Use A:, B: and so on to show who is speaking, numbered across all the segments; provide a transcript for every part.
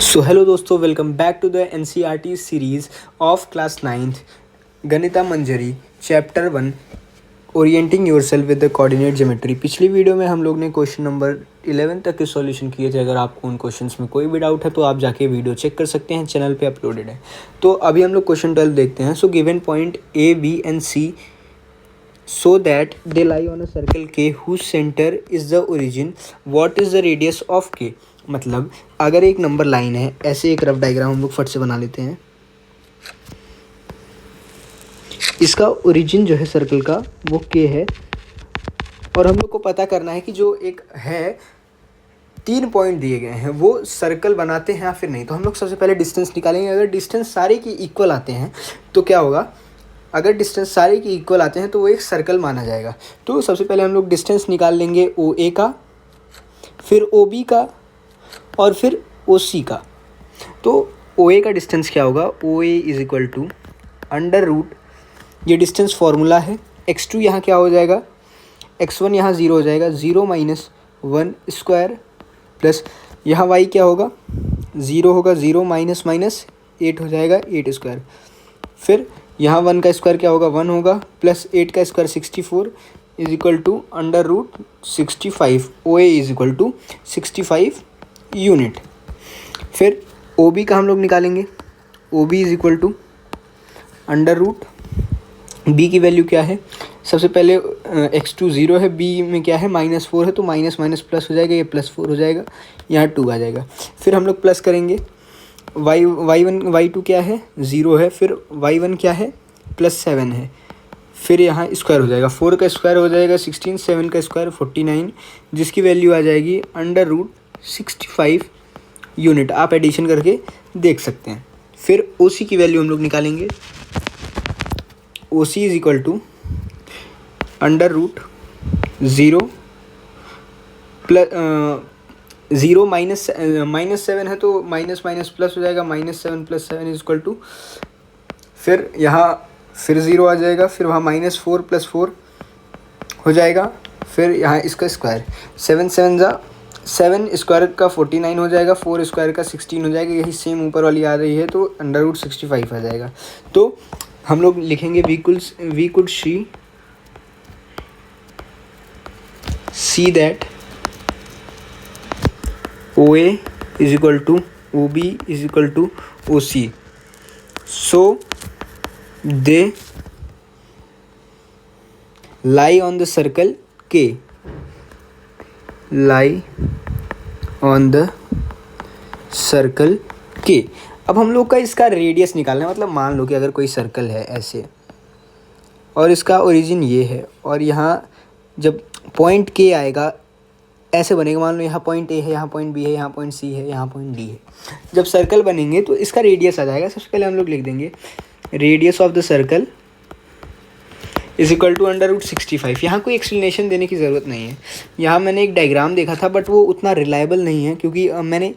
A: सो hello दोस्तों, welcome back to the NCERT series of class 9th Ganita Manjari chapter 1 orienting yourself with the coordinate geometry. पिछली video में हम लोग ने क्वेश्चन नंबर 11 तक के सॉल्यूशन किए थे। अगर आपको उन क्वेश्चंस में कोई भी डाउट है तो आप जाके वीडियो चेक कर सकते हैं, चैनल पे अपलोडेड है। तो अभी हम लोग क्वेश्चन 12 देखते हैं। So given point A B and C so that they lie on a circle K whose center is the origin, what is the radius of K। मतलब अगर एक नंबर लाइन है, ऐसे एक रफ डायग्राम हम लोग फट से बना लेते हैं। इसका ओरिजिन जो है सर्कल का वो K है, और हम लोग को पता करना है कि जो एक है 3 पॉइंट दिए गए हैं वो सर्कल बनाते हैं या फिर नहीं। तो हम लोग सबसे पहले डिस्टेंस निकालेंगे। अगर डिस्टेंस सारे के इक्वल आते हैं तो क्या होगा, अगर डिस्टेंस सारे के इक्वल आते हैं तो वो एक सर्कल माना जाएगा। तो सबसे पहले हम लोग डिस्टेंस निकाल लेंगे ओ ए का, फिर ओ बी का, और फिर ओ सी का। तो ओ ए का डिस्टेंस क्या होगा, O A is equal to under root, ये डिस्टेंस फार्मूला है। x2 यहाँ क्या हो जाएगा, x1 यहाँ 0 हो जाएगा, 0 माइनस 1 स्क्वायर, प्लस यहाँ y क्या होगा, 0 होगा, 0 माइनस माइनस 8 हो जाएगा, 8 स्क्वायर। फिर यहाँ 1 का स्क्वायर क्या होगा, 1 होगा, प्लस 8 का square 64 is equal to under root 65। O A is equal to 65 unit. फिर ओ बी का हम लोग निकालेंगे। O B is equal to under root, B की वैल्यू क्या है, सबसे पहले x2 0 है, बी में क्या है -4 है, तो माइनस माइनस प्लस हो जाएगा, ये +4 हो जाएगा, यहाँ 2 आ जाएगा। फिर हम लोग प्लस करेंगे, y1 y2 क्या है 0 है, फिर y1 क्या है +7 है, फिर यहाँ स्क्वायर हो जाएगा, 4 का स्क्वायर हो जाएगा 16, 7 का स्क्वायर 49, जिसकी वैल्यू आ जाएगी अंडर रूट 65 यूनिट। आप एडिशन करके देख सकते हैं। फिर ओ सी की वैल्यू हम लोग निकालेंगे। O C is equal to under root 0 plus 0 minus 7 है, तो माइनस माइनस प्लस हो जाएगा, -7 + 7 इज इक्वल टू, फिर यहाँ फिर 0 आ जाएगा, फिर वहाँ -4 + 4 हो जाएगा, फिर यहाँ इसका स्क्वायर 7 स्क्वायर का 49 हो जाएगा, 4 स्क्वायर का 16 हो जाएगा, यही सेम ऊपर वाली आ रही है, तो अंडर रूट 65 आ जाएगा। तो हम लोग लिखेंगे we could see that O A is equal to O B is equal to O C, so they lie on the circle K, lie on the circle K। अब हम लोग का इसका रेडियस निकालना है। मतलब मान लो कि अगर कोई सर्कल है ऐसे, और इसका ओरिजिन ये है, और यहाँ जब पॉइंट K आएगा ऐसे बनेगा। मान लो यहाँ पॉइंट A है, यहाँ पॉइंट B है, यहाँ पॉइंट C है, यहाँ पॉइंट D है। जब सर्कल बनेंगे तो इसका रेडियस आ जाएगा। सबसे पहले हम लोग लिख देंगे radius of the circle is equal to under root 65। यहाँ कोई एक्सप्लेनेशन देने की ज़रूरत नहीं है। यहाँ मैंने एक डायग्राम देखा था, बट वो उतना रिलायबल नहीं है, क्योंकि मैंने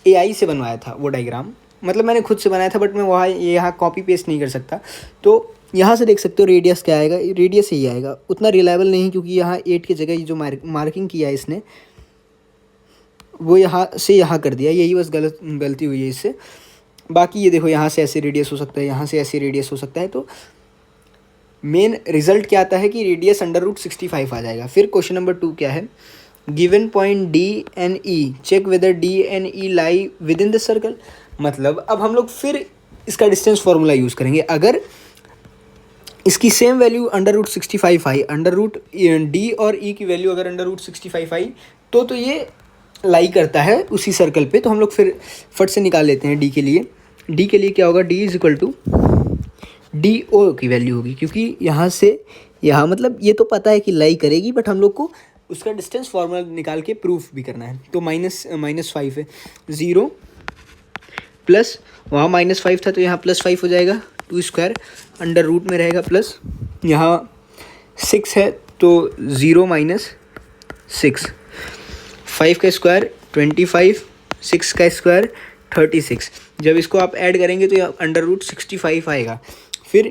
A: AI से बनवाया था वो डायग्राम। मतलब मैंने खुद से बनाया था, बट मैं वहाँ यहाँ कॉपी पेस्ट नहीं कर सकता। तो यहाँ से देख सकते हो रेडियस क्या आएगा, रेडियस यही आएगा। उतना रिलायबल नहीं, क्योंकि यहाँ 8 की जगह ये जो मार्किंग किया है इसने, वो यहाँ से यहाँ कर दिया, यही बस गलती हुई है इससे। बाकी ये देखो, यहाँ से ऐसे रेडियस हो सकता है, यहाँ से ऐसे रेडियस हो सकता है। तो मेन रिजल्ट क्या आता है कि रेडियस अंडर रूट 65 आ जाएगा। फिर क्वेश्चन नंबर 2 क्या है, given point D and E, check whether D and E lie within the circle. मतलब अब हम लोग फिर इसका डिस्टेंस फार्मूला यूज़ करेंगे। अगर इसकी सेम वैल्यू अंडर रूट 65 आई, अंडर रूट डी और ई की वैल्यू अगर अंडर रूट 65 आई, तो ये लाई करता है उसी सर्कल पे। तो हम लोग फिर फट से निकाल लेते हैं डी के लिए। डी के लिए क्या होगा, D is equal to D O की वैल्यू होगी, क्योंकि यहाँ से यहाँ, मतलब ये तो पता है कि लाई करेगी, बट हम लोग को उसका डिस्टेंस फार्मूला निकाल के प्रूफ भी करना है। तो -5 है, 0 प्लस वहाँ -5 था, तो यहाँ +5 हो जाएगा, 2 स्क्वायर अंडर रूट में रहेगा, प्लस यहाँ 6 है, तो 0 माइनस 6, 5 का स्क्वायर 25, 6 का स्क्वायर 36। जब इसको आप ऐड करेंगे तो अंडर रूट 65 आएगा। फिर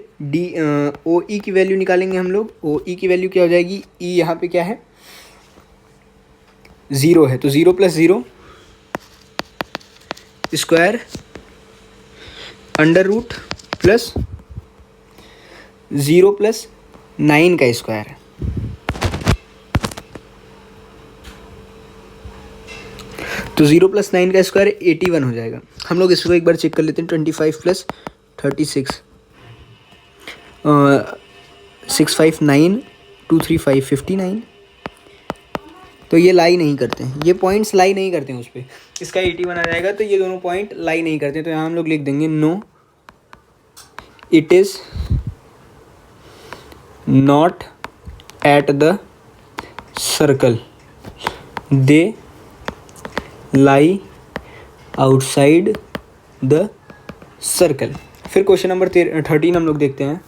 A: ओ ई की वैल्यू निकालेंगे हम लोग। ओ ई की वैल्यू क्या हो जाएगी, ई यहाँ पे क्या है 0 है, तो 0 + 0 square under root plus 0 plus 9 का स्क्वायर। तो 0 प्लस 9 का स्क्वायर 81 हो जाएगा। हम लोग इसको एक बार चेक कर लेते हैं। 25 प्लस 36 6 5 9 2 3 5 59। तो ये लाई नहीं करते हैं, ये पॉइंट्स लाई नहीं करते हैं उस पर। इसका 81 आ जाएगा, तो ये दोनों पॉइंट लाई नहीं करते हैं। तो यहाँ हम लोग लिख देंगे no it is not at the circle, they lie outside the circle. फिर क्वेश्चन नंबर 13 हम लोग देखते हैं।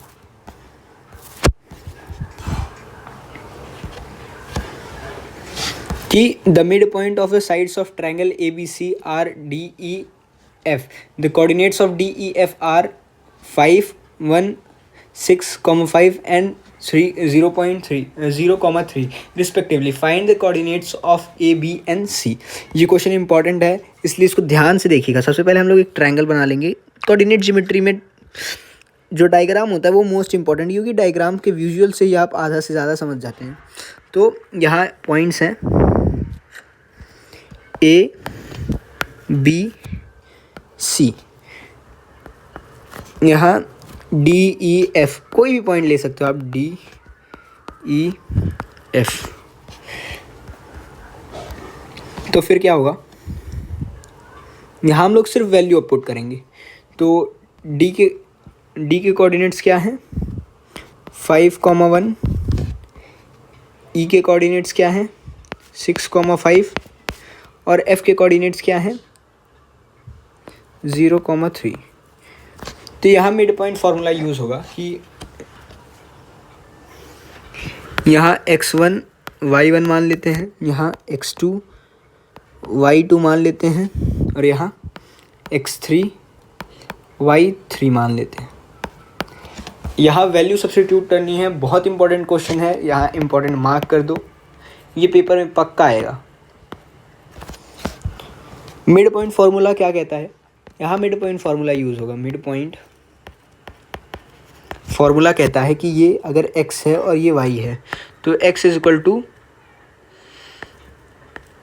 A: कि the mid point of the sides of triangle ABC are DEF, the coordinates of DEF are 5 1 6,5 and 0,3 respectively. Find the coordinates of A B and C। ये question important है, इसलिए इसको ध्यान से देखिएगा। सबसे पहले हम लोग एक ट्रायंगल बना लेंगे। कोऑर्डिनेट ज्योमेट्री में जो डायग्राम होता है वो मोस्ट इंपॉर्टेंट, क्योंकि डायग्राम के विजुअल से ही आप आधा से ज़्यादा समझ जाते हैं। तो यहाँ पॉइंट्स हैं A B C, यहाँ D E F, कोई भी पॉइंट ले सकते हो आप, D E F। तो फिर क्या होगा, यहाँ हम लोग सिर्फ वैल्यू अपपुट करेंगे। तो D के कोऑर्डिनेट्स क्या हैं 5,1, E के कोऑर्डिनेट्स क्या हैं 6,5 और F के कोऑर्डिनेट्स क्या हैं 0,3। तो यहाँ मिड पॉइंट फार्मूला यूज़ होगा कि यहाँ x1 y1 मान लेते हैं, यहाँ x2 y2 मान लेते हैं और यहाँ x3 y3 मान लेते हैं। यहाँ वैल्यू सब्स्टिट्यूट करनी है। बहुत इंपॉर्टेंट क्वेश्चन है, यहाँ इंपॉर्टेंट मार्क कर दो, ये पेपर में पक्का आएगा। मिड पॉइंट फार्मूला क्या कहता है, यहाँ मिड पॉइंट फार्मूला यूज़ होगा। मिड पॉइंट फार्मूला कहता है कि ये अगर x है और ये y है, तो x is equal to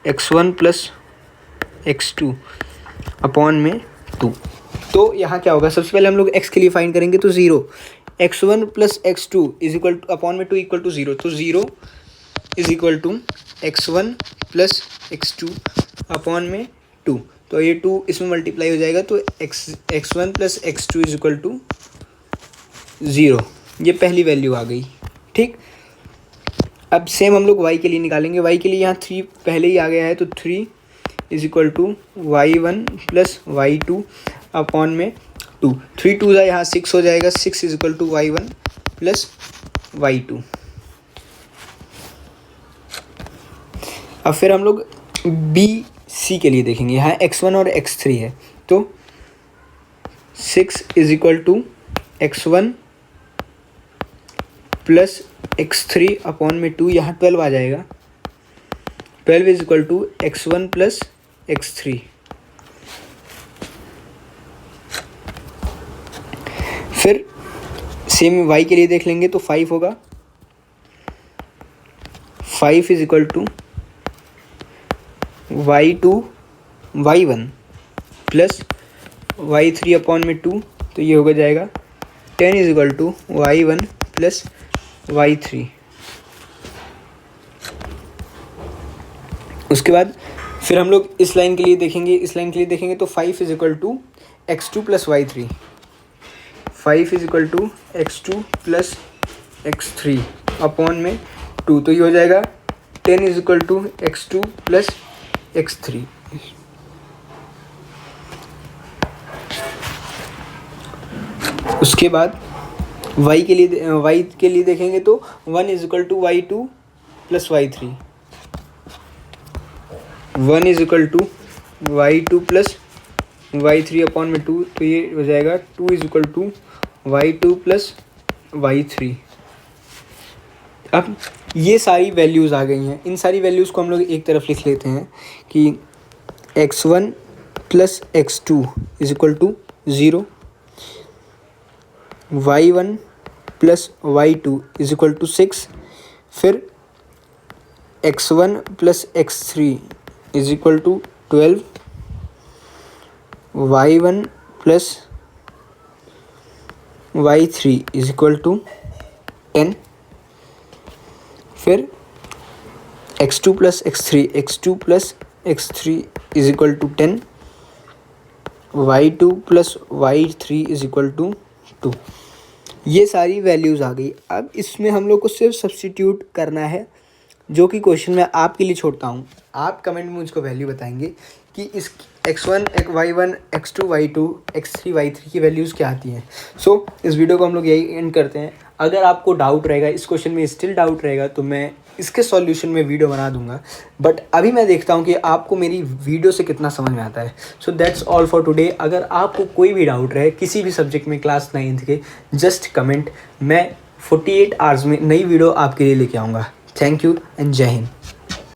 A: x1 plus x2 upon में 2। तो यहाँ क्या होगा, सबसे पहले हम लोग x के लिए फाइंड करेंगे। तो 0 x1 plus x2 is equal to upon में 2 इक्वल टू 0। तो 0 is equal to x1 plus x2 upon में 2। तो ये 2 इसमें मल्टीप्लाई हो जाएगा, तो x1 plus x2 is equal to 0। ये पहली वैल्यू आ गई, ठीक। अब सेम हम लोग y के लिए निकालेंगे। y के लिए यहाँ 3 पहले ही आ गया है, तो 3 is equal to y1 plus y2 upon में 2। 3 2 यहाँ 6 हो जाएगा, 6 is equal to y1 plus y2। अब फिर हम लोग B C के लिए देखेंगे। यहाँ x1 और x3 है, तो 6 is equal to x1 plus x3 upon में 2, यहाँ 12 आ जाएगा। 12 is equal to x1 plus x3। फिर सेम y के लिए देख लेंगे, तो 5 होगा। 5 is equal to y2 y1 plus y3 upon में 2, तो ये होगा जाएगा 10 is equal to y1 plus y3। उसके बाद फिर हम लोग इस लाइन के लिए देखेंगे। इस लाइन के लिए देखेंगे तो 5 is equal to x2 plus y3। 5 is equal to x2 plus x3 upon में 2, तो ये हो जाएगा 10 is equal to x2 plus x3। उसके बाद y के लिए देखेंगे तो 1 is equal to y2 plus y3। 1 is equal to y2 plus y3 upon में 2, तो ये हो जाएगा 2 is equal to y2 plus y3। अब ये सारी वैल्यूज़ आ गई हैं। इन सारी वैल्यूज़ को हम लोग एक तरफ लिख लेते हैं कि x1 plus x2 is equal to 0, y1 plus y2 is equal to 6, फिर x1 plus x3 is equal to 12, y1 plus y3 is equal to 10, फिर x2 plus x3 is equal to 10, y2 plus y3 is equal to 2। ये सारी values आ गई। अब इसमें हम लोग को सिर्फ सब्स्टिट्यूट करना है, जो कि क्वेश्चन मैं आपके लिए छोड़ता हूँ। आप कमेंट में मुझको वैल्यू बताएंगे कि इस x1 y1 x2 y2 x3 y3 की वैल्यूज़ क्या आती हैं। सो इस वीडियो को हम लोग यही एंड करते हैं। अगर आपको डाउट रहेगा, इस क्वेश्चन में स्टिल डाउट रहेगा, तो मैं इसके सॉल्यूशन में वीडियो बना दूंगा। बट अभी मैं देखता हूँ कि आपको मेरी वीडियो से कितना समझ में आता है। So that's all for today. अगर आपको कोई भी डाउट रहे किसी भी सब्जेक्ट में क्लास 9th के, जस्ट कमेंट। मैं 48 आवर्स में नई वीडियो आपके लिए लेके आऊँगा। थैंक यू एंड जय हिंद।